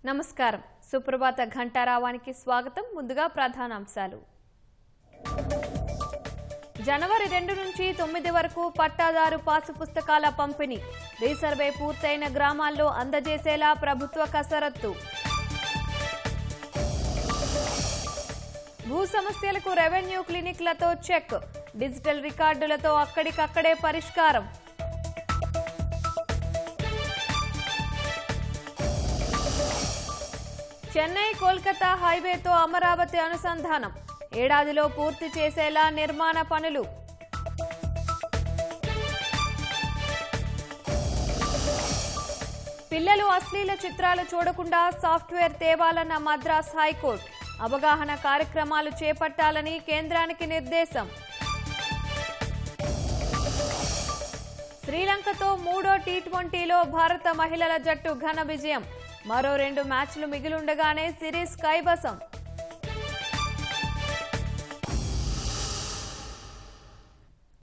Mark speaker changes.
Speaker 1: నమస్కారం. సుప్రభాత ఘంటారావానికి స్వాగతం. ముందుగా ప్రధానాంశాలు. జనవరి 2 నుంచి 9 వరకు పట్టాదారు పాసు పుస్తకాల పంపిణీ. రీసర్వే పూర్తయిన గ్రామాల్లో అందజేసేలా ప్రభుత్వ కసరత్తు. భూ సమస్యలకు రెవెన్యూ క్లినిక్లతో చెక్. డిజిటల్ రికార్డులతో అక్కడికక్కడే పరిష్కారం. చెన్నై కోల్కతా హైవేతో అమరావతి అనుసంధానం. ఏడాదిలో పూర్తి చేసేలా నిర్మాణ పనులు. పిల్లలు అశ్లీల చిత్రాలు చూడకుండా సాఫ్ట్వేర్ తేవాలన్న మద్రాస్ హైకోర్టు. అవగాహన కార్యక్రమాలు చేపట్టాలని కేంద్రానికి నిర్దేశం. శ్రీలంకతో మూడో టీ20లో భారత మహిళల జట్టు ఘన విజయం. మరో 2 మ్యాచ్లు మిగిలుండగానే సిరీస్ కైవసం.